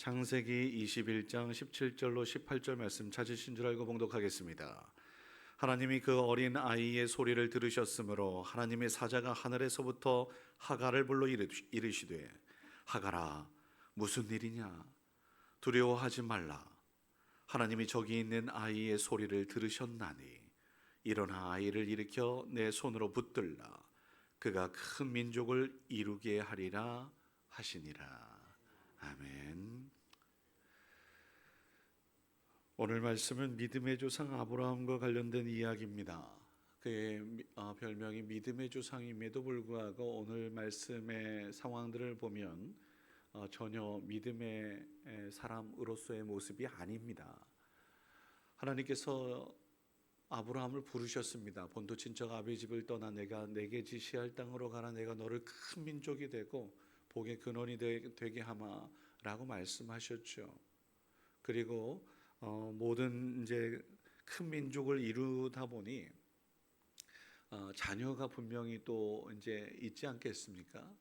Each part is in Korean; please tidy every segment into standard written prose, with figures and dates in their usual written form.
창세기 21장 17절로 18절 말씀 찾으신 줄 알고 봉독하겠습니다. 하나님이 그 어린 아이의 소리를 들으셨으므로 하나님의 사자가 하늘에서부터 하갈을 불러 이르시되 하갈아 무슨 일이냐 두려워하지 말라. 하나님이 저기 있는 아이의 소리를 들으셨나니 일어나 아이를 일으켜 내 손으로 붙들라. 그가 큰 민족을 이루게 하리라 하시니라. 아멘. 오늘 말씀은 믿음의 조상 아브라함과 관련된 이야기입니다. 그의 별명이 믿음의 조상임에도 불구하고 오늘 말씀의 상황들을 보면 전혀 믿음의 사람으로서의 모습이 아닙니다. 하나님께서 아브라함을 부르셨습니다. 본토 친척 아비 집을 떠나 내가 내게 지시할 땅으로 가라. 내가 너를 큰 민족이 되고 복의 근원이 되게 하마라고 말씀하셨죠. 그리고 모든 이제 큰 민족을 이루다 보니 자녀가 분명히 또 이제 있지 않겠습니까?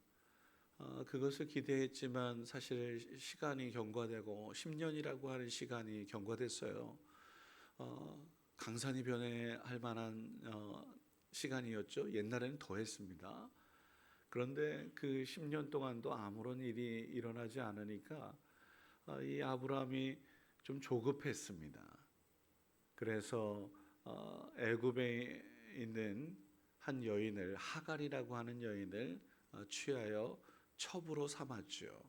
그것을 기대했지만 사실 시간이 경과되고 10년이라고 하는 시간이 경과됐어요. 강산이 변해할 만한 시간이었죠. 옛날에는 더했습니다. 그런데 그 10년 동안도 아무런 일이 일어나지 않으니까 이 아브라함이 좀 조급했습니다. 그래서 애굽에 있는 한 여인을 하갈이라고 하는 여인을 취하여 첩으로 삼았죠.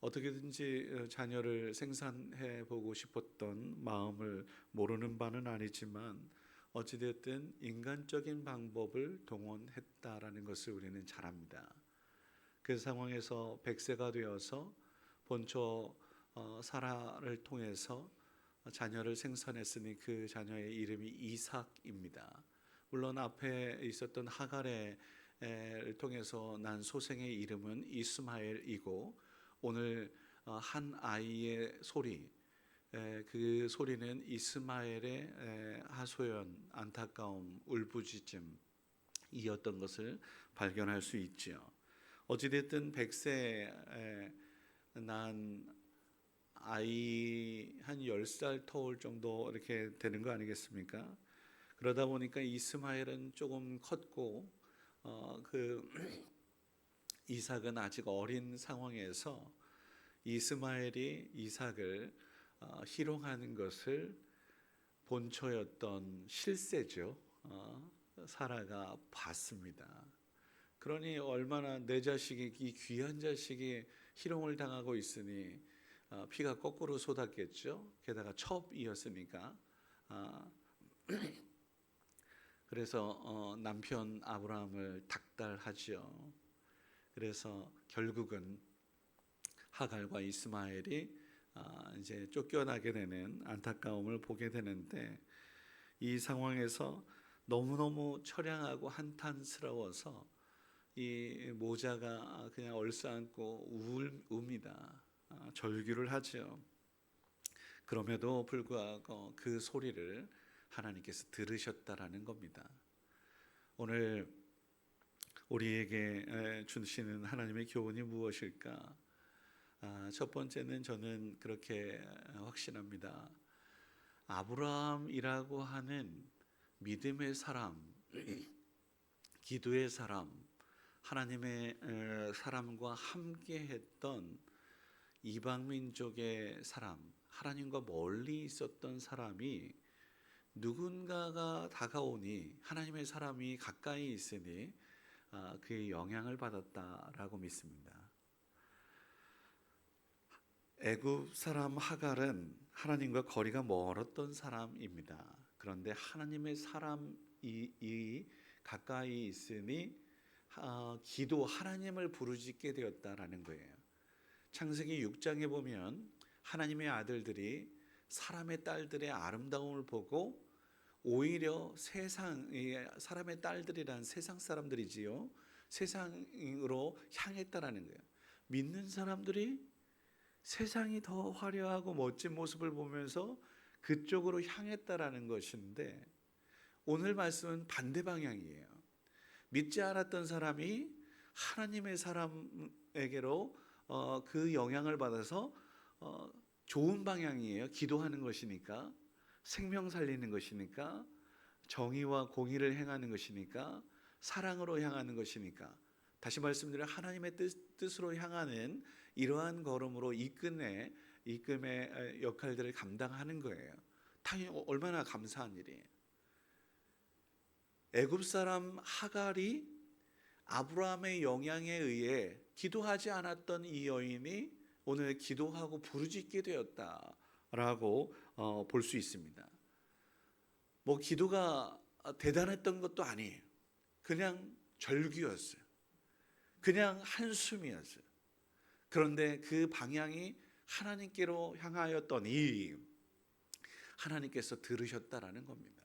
어떻게든지 자녀를 생산해 보고 싶었던 마음을 모르는 바는 아니지만 어찌됐든 인간적인 방법을 동원했다라는 것을 우리는 잘 압니다. 그 상황에서 100세가 되어서 본처 사라를 통해서 자녀를 생산했으니 그 자녀의 이름이 이삭입니다. 물론 앞에 있었던 하갈을 통해서 난 소생의 이름은 이스마엘이고 오늘 한 아이의 소리, 그 소리는 이스마엘의 하소연, 안타까움, 울부짖음이었던 것을 발견할 수 있죠. 어찌됐든 100세 난 아이 한 10살 터울 정도 이렇게 되는 거 아니겠습니까? 그러다 보니까 이스마엘은 조금 컸고 그 이삭은 아직 어린 상황에서 이스마엘이 이삭을 희롱하는 것을 본처였던 실세죠. 사라가 봤습니다. 그러니 얼마나 내 자식이 이 귀한 자식이 희롱을 당하고 있으니 피가 거꾸로 쏟았겠죠. 게다가 첩이었으니까. 그래서 남편 아브라함을 닥달하죠. 그래서 결국은 하갈과 이스마엘이 이제 쫓겨나게 되는 안타까움을 보게 되는데 이 상황에서 너무너무 처량하고 한탄스러워서 이 모자가 그냥 얼싸안고 웁니다. 절규를 하죠. 그럼에도 불구하고 그 소리를 하나님께서 들으셨다라는 겁니다. 오늘 우리에게 주시는 하나님의 교훈이 무엇일까? 첫 번째는 저는 그렇게 확신합니다. 아브라함이라고 하는 믿음의 사람, 기도의 사람, 하나님의 사람과 함께했던 이방민족의 사람, 하나님과 멀리 있었던 사람이 누군가가 다가오니 하나님의 사람이 가까이 있으니 그의 영향을 받았다라고 믿습니다. 애굽 사람 하갈은 하나님과 거리가 멀었던 사람입니다. 그런데 하나님의 사람이 가까이 있으니 기도 하나님을 부르짖게 되었다라는 거예요. 창세기 6장에 보면 하나님의 아들들이 사람의 딸들의 아름다움을 보고 오히려 사람의 딸들이란 세상 사람들이지요. 세상으로 향했다라는 거예요. 믿는 사람들이 세상이 더 화려하고 멋진 모습을 보면서 그쪽으로 향했다라는 것인데 오늘 말씀은 반대 방향이에요. 믿지 않았던 사람이 하나님의 사람에게로 그 영향을 받아서 좋은 방향이에요. 기도하는 것이니까, 생명 살리는 것이니까, 정의와 공의를 행하는 것이니까, 사랑으로 향하는 것이니까, 다시 말씀드려 하나님의 뜻으로 향하는 이러한 걸음으로 이끌의 역할들을 감당하는 거예요. 당연히 얼마나 감사한 일이에요. 애굽 사람 하갈이 아브라함의 영향에 의해 기도하지 않았던 이 여인이 오늘 기도하고 부르짖게 되었다라고 볼 수 있습니다. 뭐 기도가 대단했던 것도 아니에요. 그냥 절규였어요. 그냥 한숨이었어요. 그런데 그 방향이 하나님께로 향하였더니 하나님께서 들으셨다라는 겁니다.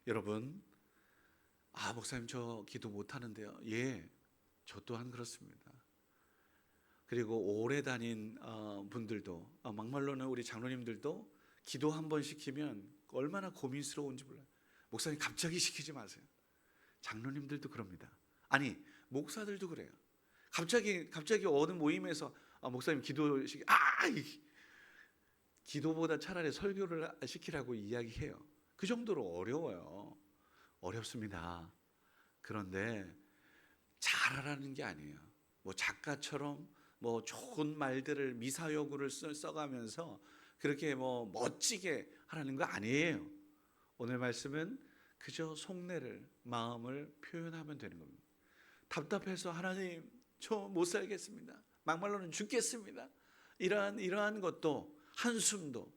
여러분, 목사님 저 기도 못하는데요. 예, 저 또한 그렇습니다. 그리고 오래 다닌 분들도, 막말로는 우리 장로님들도 기도 한 번 시키면 얼마나 고민스러운지 몰라요. 목사님 갑자기 시키지 마세요. 장로님들도 그럽니다. 아니, 목사들도 그래요. 갑자기 어느 모임에서 목사님 기도시키, 기도보다 차라리 설교를 시키라고 이야기해요. 그 정도로 어려워요. 어렵습니다. 그런데 잘하라는 게 아니에요. 뭐 작가처럼 뭐 좋은 말들을 미사여구를 써가면서 그렇게 뭐 멋지게 하라는 거 아니에요. 오늘 말씀은 그저 속내를, 마음을 표현하면 되는 겁니다. 답답해서 하나님 저 못 살겠습니다. 막말로는 죽겠습니다. 이러한 것도, 한숨도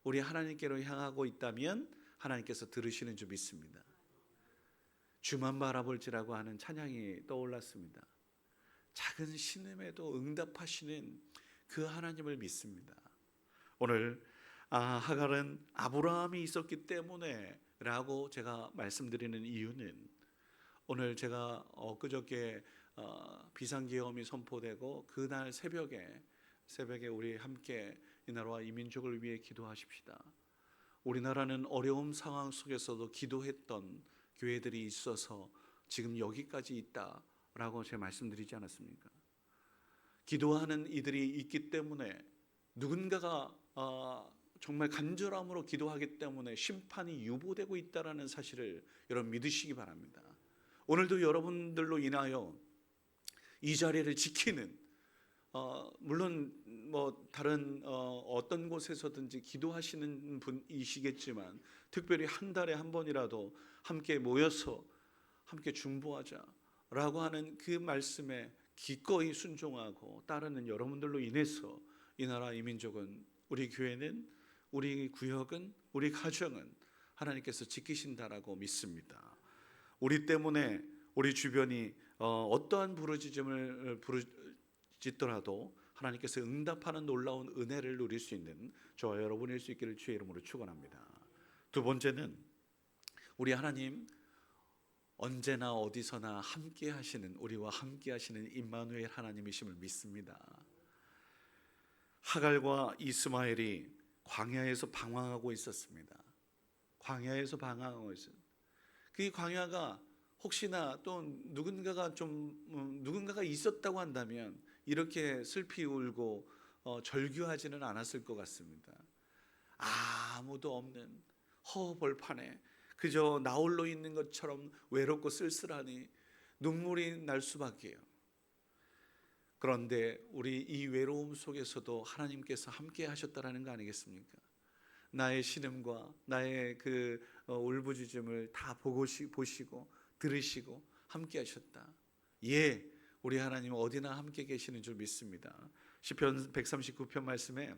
우리 하나님께로 향하고 있다면 하나님께서 들으시는 줄 믿습니다. 주만 바라볼지라고 하는 찬양이 떠올랐습니다. 작은 신음에도 응답하시는 그 하나님을 믿습니다. 오늘 하갈은 아브라함이 있었기 때문에 라고 제가 말씀드리는 이유는, 오늘 제가 엊그저께 비상계엄이 선포되고 그날 새벽에 우리 함께 이 나라와 이 민족을 위해 기도하십시다. 우리나라는 어려움 상황 속에서도 기도했던 교회들이 있어서 지금 여기까지 있다라고 제가 말씀드리지 않았습니까? 기도하는 이들이 있기 때문에, 누군가가 정말 간절함으로 기도하기 때문에 심판이 유보되고 있다는 사실을 여러분 믿으시기 바랍니다. 오늘도 여러분들로 인하여 이 자리를 지키는, 물론 뭐 다른 어떤 곳에서든지 기도하시는 분이시겠지만, 특별히 한 달에 한 번이라도 함께 모여서 함께 중보하자라고 하는 그 말씀에 기꺼이 순종하고 따르는 여러분들로 인해서 이 나라 이 민족은, 우리 교회는, 우리 구역은, 우리 가정은 하나님께서 지키신다라고 믿습니다. 우리 때문에 우리 주변이 어떠한 부르짖음을 부르짖더라도 하나님께서 응답하는 놀라운 은혜를 누릴 수 있는 저와 여러분일 수 있기를 주의 이름으로 축원합니다. 두 번째는, 우리 하나님 언제나 어디서나 함께 하시는, 우리와 함께 하시는 임마누엘 하나님이심을 믿습니다. 하갈과 이스마엘이 광야에서 방황하고 있었습니다. 광야에서 방황하고 있어요. 그 광야가 혹시나 또 누군가가 있었다고 한다면 이렇게 슬피 울고 절규하지는 않았을 것 같습니다. 아무도 없는 허벌판에 그저 나홀로 있는 것처럼 외롭고 쓸쓸하니 눈물이 날 수밖에요. 그런데 우리 이 외로움 속에서도 하나님께서 함께 하셨다라는 거 아니겠습니까? 나의 신음과 나의 그 울부짖음을 다 보시고 들으시고 함께 하셨다. 예, 우리 하나님은 어디나 함께 계시는 줄 믿습니다. 시편 139편 말씀에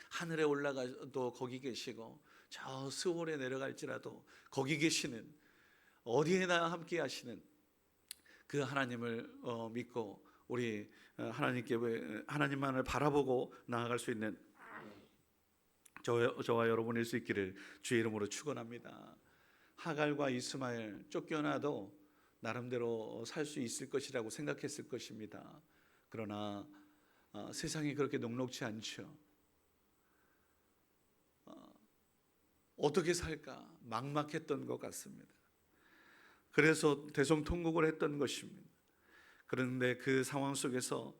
하늘에 올라가도 거기 계시고 저 스월에 내려갈지라도 거기 계시는, 어디에나 함께 하시는 그 하나님을 믿고 우리 하나님만을 바라보고 나아갈 수 있는 저와 여러분일 수 있기를 주의 이름으로 축원합니다. 하갈과 이스마엘 쫓겨나도 나름대로 살 수 있을 것이라고 생각했을 것입니다. 그러나 세상이 그렇게 녹록지 않죠. 어떻게 살까 막막했던 것 같습니다. 그래서 대성통곡을 했던 것입니다. 그런데 그 상황 속에서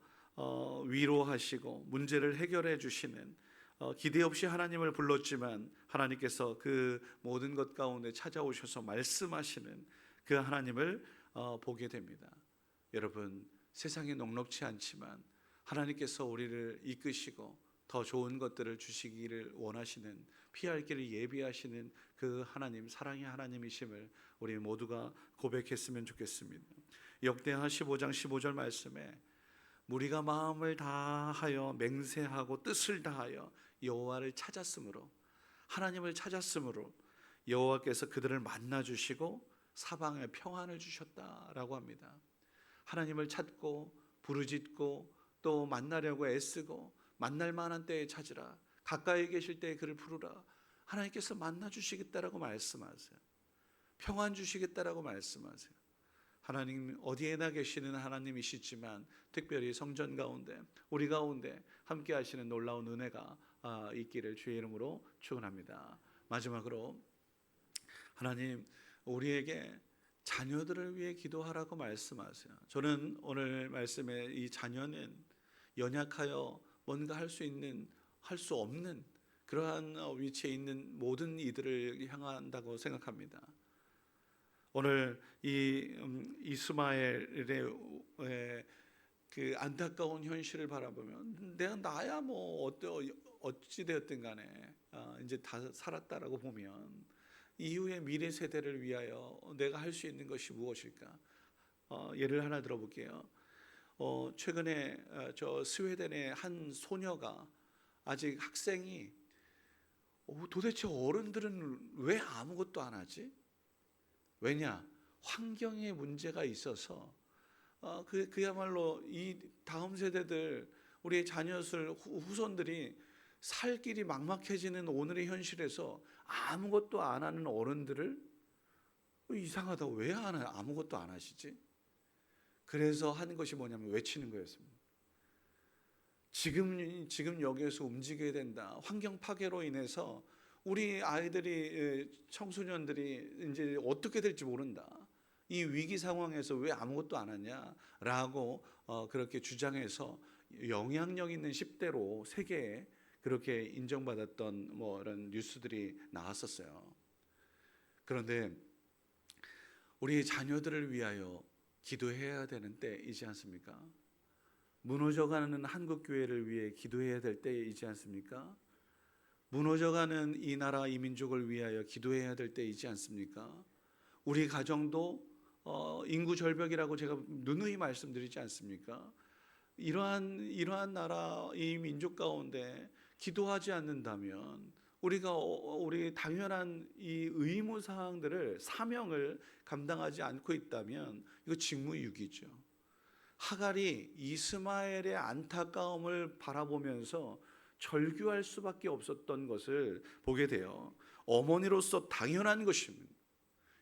위로하시고 문제를 해결해 주시는, 기대 없이 하나님을 불렀지만 하나님께서 그 모든 것 가운데 찾아오셔서 말씀하시는 그 하나님을 보게 됩니다. 여러분, 세상이 녹록지 않지만 하나님께서 우리를 이끄시고 더 좋은 것들을 주시기를 원하시는, 피할 길을 예비하시는 그 하나님, 사랑의 하나님이심을 우리 모두가 고백했으면 좋겠습니다. 역대하 15장 15절 말씀에 무리가 마음을 다하여 맹세하고 뜻을 다하여 여호와를 찾았으므로, 하나님을 찾았으므로 여호와께서 그들을 만나 주시고 사방에 평안을 주셨다라고 합니다. 하나님을 찾고 부르짖고 또 만나려고 애쓰고 만날 만한 때에 찾으라, 가까이 계실 때에 그를 부르라. 하나님께서 만나 주시겠다라고 말씀하세요. 평안 주시겠다라고 말씀하세요. 하나님 어디에나 계시는 하나님이시지만 특별히 성전 가운데, 우리 가운데 함께 하시는 놀라운 은혜가 있기를 주의 이름으로 축원합니다. 마지막으로 하나님, 우리에게 자녀들을 위해 기도하라고 말씀하세요. 저는 오늘 말씀에 이 자녀는 연약하여 뭔가 할 수 있는, 할 수 없는 그러한 위치에 있는 모든 이들을 향한다고 생각합니다. 오늘 이 이스마엘의 그 안타까운 현실을 바라보면, 내가 나야 뭐 어찌 되었든 간에 이제 다 살았다라고 보면 이후의 미래 세대를 위하여 내가 할 수 있는 것이 무엇일까? 예를 하나 들어볼게요. 최근에 저 스웨덴의 한 소녀가, 아직 학생이, 도대체 어른들은 왜 아무것도 안 하지? 왜냐? 환경에 문제가 있어서 그야말로 이 다음 세대들, 우리의 자녀들, 후손들이 살 길이 막막해지는 오늘의 현실에서 아무것도 안 하는 어른들을 이상하다, 왜 아무것도 안 하시지? 그래서 하는 것이 뭐냐면 외치는 거였습니다. 지금 여기에서 움직여야 된다. 환경 파괴로 인해서 우리 아이들이, 청소년들이 이제 어떻게 될지 모른다. 이 위기 상황에서 왜 아무것도 안 하냐라고 그렇게 주장해서 영향력 있는 10대로 세계에 그렇게 인정받았던 뭐 이런 뉴스들이 나왔었어요. 그런데 우리 자녀들을 위하여 기도해야 되는 때이지 않습니까? 무너져가는 한국 교회를 위해 기도해야 될 때이지 않습니까? 무너져가는 이 나라, 이 민족을 위하여 기도해야 될 때이지 않습니까? 우리 가정도 인구 절벽이라고 제가 누누이 말씀드리지 않습니까? 이러한 나라, 이 민족 가운데 기도하지 않는다면, 우리가 우리 당연한 이 의무 사항들을, 사명을 감당하지 않고 있다면 이거 직무유기죠. 하갈이 이스마엘의 안타까움을 바라보면서 절규할 수밖에 없었던 것을 보게 돼요. 어머니로서 당연한 것입니다.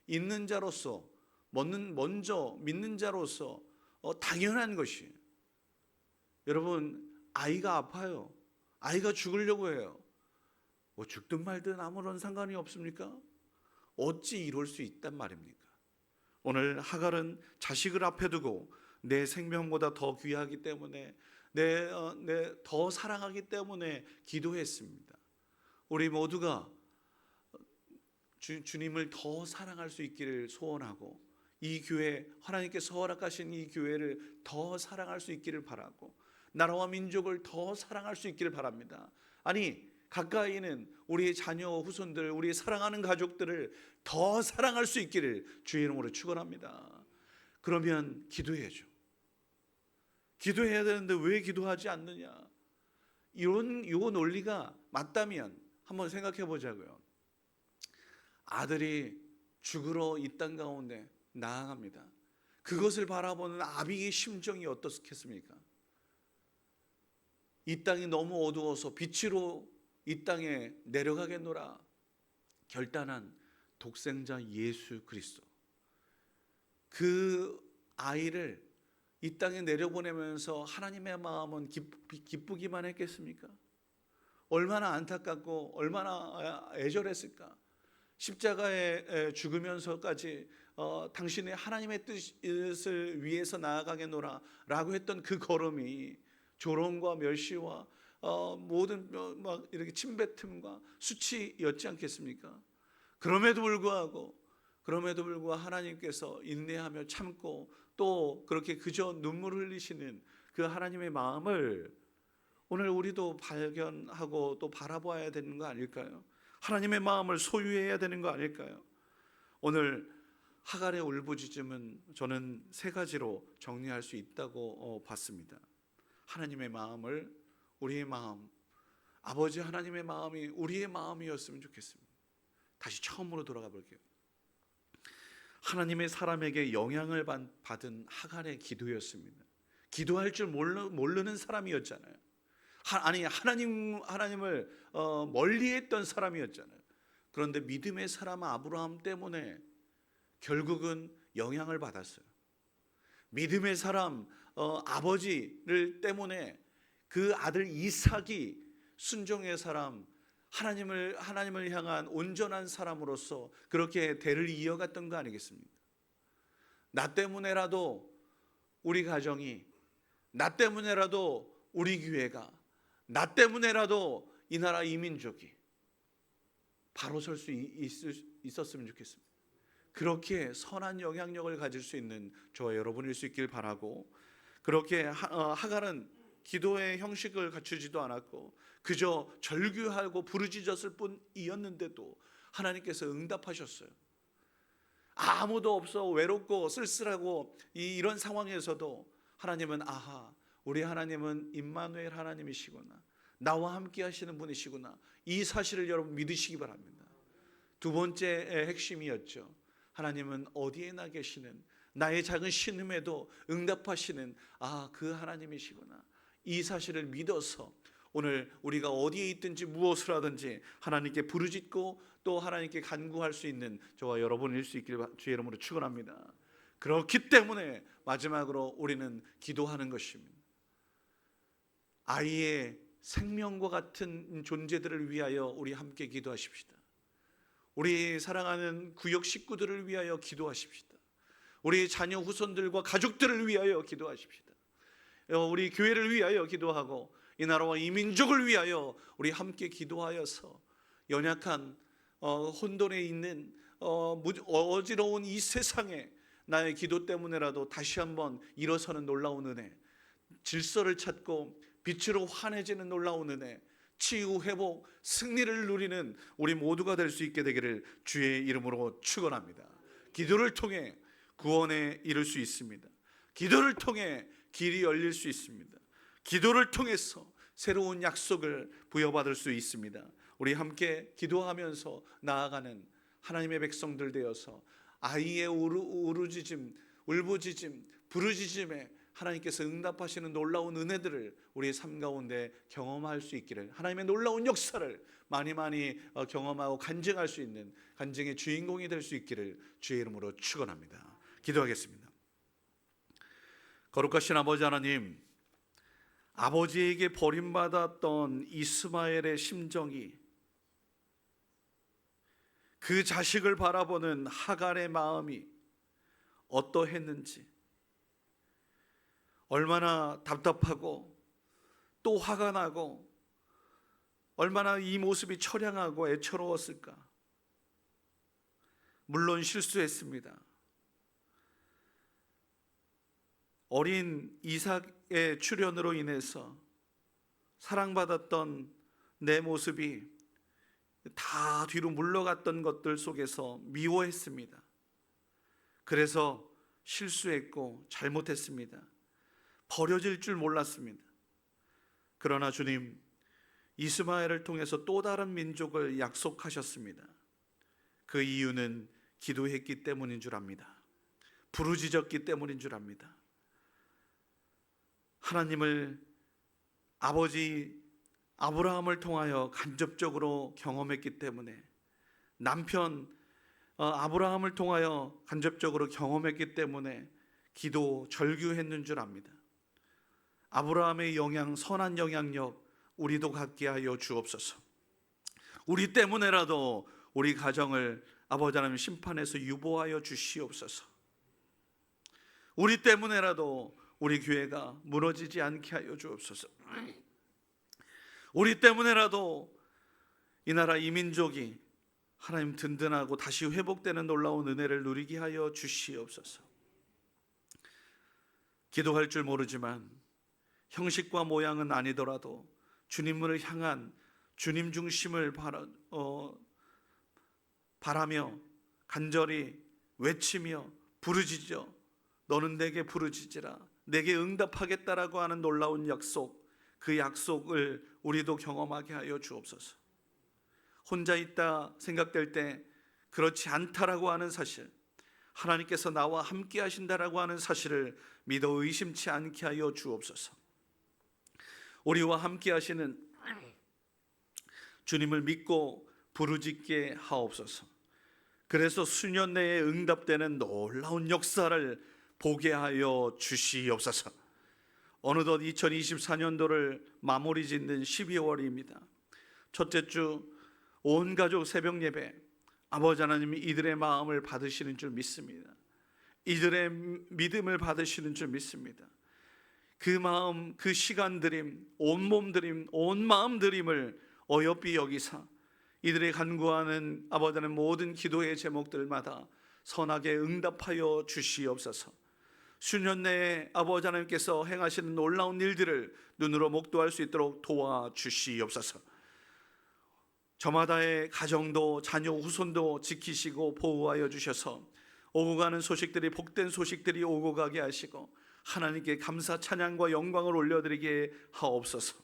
있는 자로서, 먼저 믿는 자로서 당연한 것이에요. 여러분, 아이가 아파요. 아이가 죽으려고 해요. 뭐 죽든 말든 아무런 상관이 없습니까? 어찌 이럴 수 있단 말입니까? 오늘 하갈은 자식을 앞에 두고 내 생명보다 더 귀하기 때문에, 내 더 사랑하기 때문에 기도했습니다. 우리 모두가 주님을 더 사랑할 수 있기를 소원하고, 이 교회, 하나님께서 허락하신 이 교회를 더 사랑할 수 있기를 바라고, 나라와 민족을 더 사랑할 수 있기를 바랍니다. 아니, 가까이는 우리의 자녀, 후손들, 우리의 사랑하는 가족들을 더 사랑할 수 있기를 주의 이름으로 축원합니다. 그러면 기도해야죠. 기도해야 되는데 왜 기도하지 않느냐? 이 논리가 맞다면 한번 생각해 보자고요. 아들이 죽으러 이 땅 가운데 나아갑니다. 그것을 바라보는 아비의 심정이 어떻겠습니까? 이 땅이 너무 어두워서 빛으로 이 땅에 내려가겠노라 결단한 독생자 예수 그리스도, 그 아이를 이 땅에 내려보내면서 하나님의 마음은 기쁘기만 했겠습니까? 얼마나 안타깝고 얼마나 애절했을까? 십자가에 죽으면서까지 당신의 하나님의 뜻을 위해서 나아가겠노라 라고 했던 그 걸음이 조롱과 멸시와 모든 막 이렇게 침뱉음과 수치였지 않겠습니까? 그럼에도 불구하고 하나님께서 인내하며 참고 또 그렇게 그저 눈물 흘리시는 그 하나님의 마음을 오늘 우리도 발견하고 또 바라봐야 되는 거 아닐까요? 하나님의 마음을 소유해야 되는 거 아닐까요? 오늘 하갈의 울부짖음은 저는 세 가지로 정리할 수 있다고 봤습니다. 하나님의 마음을, 우리의 마음, 아버지 하나님의 마음이 우리의 마음이었으면 좋겠습니다. 다시 처음으로 돌아가 볼게요. 하나님의 사람에게 영향을 받은 하갈의 기도였습니다. 기도할 줄 모르는 사람이었잖아요. 하나님을 멀리했던 사람이었잖아요. 그런데 믿음의 사람 아브라함 때문에 결국은 영향을 받았어요. 믿음의 사람 아버지를 때문에 그 아들 이삭이 순종의 사람, 하나님을 향한 온전한 사람으로서 그렇게 대를 이어갔던 거 아니겠습니까? 나 때문에라도 우리 가정이, 나 때문에라도 우리 교회가, 나 때문에라도 이 나라 이민족이 바로 설 수 있었으면 좋겠습니다. 그렇게 선한 영향력을 가질 수 있는 저와 여러분일 수 있길 바라고, 그렇게 하갈은 기도의 형식을 갖추지도 않았고 그저 절규하고 부르짖었을 뿐이었는데도 하나님께서 응답하셨어요. 아무도 없어 외롭고 쓸쓸하고 이런 상황에서도 하나님은 우리 하나님은 임마누엘 하나님이시구나, 나와 함께 하시는 분이시구나, 이 사실을 여러분 믿으시기 바랍니다. 두 번째 핵심이었죠. 하나님은 어디에나 계시는, 나의 작은 신음에도 응답하시는 그 하나님이시구나, 이 사실을 믿어서 오늘 우리가 어디에 있든지 무엇을 하든지 하나님께 부르짖고 또 하나님께 간구할 수 있는 저와 여러분일 수 있길 주의 이름으로 축원합니다. 그렇기 때문에 마지막으로 우리는 기도하는 것입니다. 아이의 생명과 같은 존재들을 위하여 우리 함께 기도하십시다. 우리 사랑하는 구역 식구들을 위하여 기도하십시다. 우리 자녀 후손들과 가족들을 위하여 기도하십시다. 우리 교회를 위하여 기도하고 이 나라와 이 민족을 위하여 우리 함께 기도하여서 연약한 혼돈에 있는 어지러운 이 세상에 나의 기도 때문에라도 다시 한번 일어서는 놀라운 은혜, 질서를 찾고 빛으로 환해지는 놀라운 은혜, 치유, 회복, 승리를 누리는 우리 모두가 될 수 있게 되기를 주의 이름으로 축원합니다. 기도를 통해 구원에 이를 수 있습니다. 기도를 통해 길이 열릴 수 있습니다. 기도를 통해서 새로운 약속을 부여받을 수 있습니다. 우리 함께 기도하면서 나아가는 하나님의 백성들 되어서 아이의 울부짖음, 부르짖음에 하나님께서 응답하시는 놀라운 은혜들을 우리의 삶 가운데 경험할 수 있기를, 하나님의 놀라운 역사를 많이 경험하고 간증할 수 있는 간증의 주인공이 될 수 있기를 주의 이름으로 축원합니다. 기도하겠습니다. 거룩하신 아버지 하나님, 아버지에게 버림받았던 이스마엘의 심정이 그 자식을 바라보는 하갈의 마음이 어떠했는지, 얼마나 답답하고 또 화가 나고 얼마나 이 모습이 처량하고 애처로웠을까. 물론 실수했습니다. 어린 이삭의 출현으로 인해서 사랑받았던 내 모습이 다 뒤로 물러갔던 것들 속에서 미워했습니다. 그래서 실수했고 잘못했습니다. 버려질 줄 몰랐습니다. 그러나 주님, 이스마엘을 통해서 또 다른 민족을 약속하셨습니다. 그 이유는 기도했기 때문인 줄 압니다. 부르짖었기 때문인 줄 압니다. 하나님을, 아버지 아브라함을 통하여 간접적으로 경험했기 때문에, 남편 아브라함을 통하여 간접적으로 경험했기 때문에 기도 절규했는 줄 압니다. 아브라함의 선한 영향력 우리도 갖게 하여 주옵소서. 우리 때문에라도 우리 가정을 아버지 하나님 심판에서 유보하여 주시옵소서. 우리 때문에라도 우리 교회가 무너지지 않게 하여 주옵소서. 우리 때문에라도 이 나라 이 민족이 하나님 든든하고 다시 회복되는 놀라운 은혜를 누리게 하여 주시옵소서. 기도할 줄 모르지만 형식과 모양은 아니더라도 주님을 향한 주님 중심을 바라며 간절히 외치며 부르짖어 너는 내게 부르짖으라 내게 응답하겠다라고 하는 놀라운 약속, 그 약속을 우리도 경험하게 하여 주옵소서. 혼자 있다 생각될 때 그렇지 않다라고 하는 사실, 하나님께서 나와 함께 하신다라고 하는 사실을 믿어 의심치 않게 하여 주옵소서. 우리와 함께 하시는 주님을 믿고 부르짖게 하옵소서. 그래서 수년 내에 응답되는 놀라운 역사를 보게 하여 주시옵소서. 어느덧 2024년도를 마무리 짓는 12월입니다. 첫째 주 온 가족 새벽 예배, 아버지 하나님이 이들의 마음을 받으시는 줄 믿습니다. 이들의 믿음을 받으시는 줄 믿습니다. 그 마음, 그 시간 드림, 온 몸 드림, 온 마음 드림을 어여삐 여기사 이들의 간구하는 아버지 하나님 모든 기도의 제목들마다 선하게 응답하여 주시옵소서. 수년 내에 아버지 하나님께서 행하시는 놀라운 일들을 눈으로 목도할 수 있도록 도와주시옵소서. 저마다의 가정도 자녀 후손도 지키시고 보호하여 주셔서 오고 가는 소식들이 복된 소식들이 오고 가게 하시고 하나님께 감사 찬양과 영광을 올려드리게 하옵소서.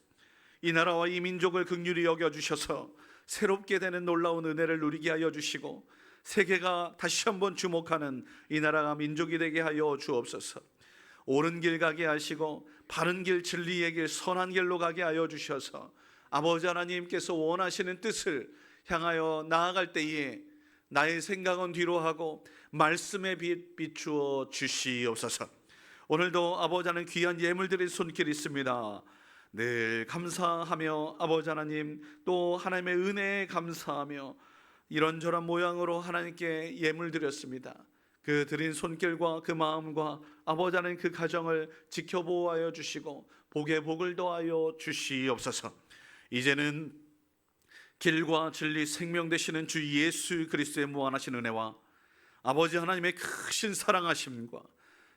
이 나라와 이 민족을 긍휼히 여겨주셔서 새롭게 되는 놀라운 은혜를 누리게 하여 주시고 세계가 다시 한번 주목하는 이 나라가 민족이 되게 하여 주옵소서. 옳은 길 가게 하시고 바른 길, 진리의 길, 선한 길로 가게 하여 주셔서 아버지 하나님께서 원하시는 뜻을 향하여 나아갈 때에 나의 생각은 뒤로 하고 말씀에 비추어 주시옵소서. 오늘도 아버지 하나님 귀한 예물 드릴 손길이 있습니다. 늘 감사하며 아버지 하나님 또 하나님의 은혜에 감사하며 이런저런 모양으로 하나님께 예물 드렸습니다. 그 드린 손길과 그 마음과 아버지 하나님 그 가정을 지켜보호하여 주시고 복에 복을 더하여 주시옵소서. 이제는 길과 진리 생명 되시는 주 예수 그리스도의 무한하신 은혜와 아버지 하나님의 크신 사랑하심과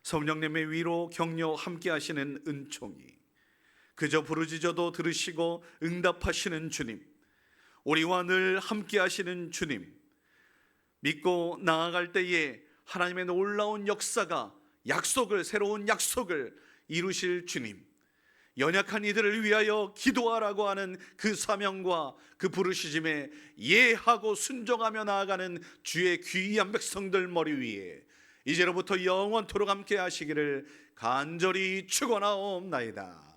성령님의 위로 격려 함께 하시는 은총이 그저 부르짖어도 들으시고 응답하시는 주님, 우리와 늘 함께 하시는 주님, 믿고 나아갈 때에 하나님의 놀라운 역사가 새로운 약속을 이루실 주님, 연약한 이들을 위하여 기도하라고 하는 그 사명과 그 부르시짐에 예하고 순종하며 나아가는 주의 귀한 백성들 머리 위에 이제로부터 영원토록 함께 하시기를 간절히 축원하옵나이다.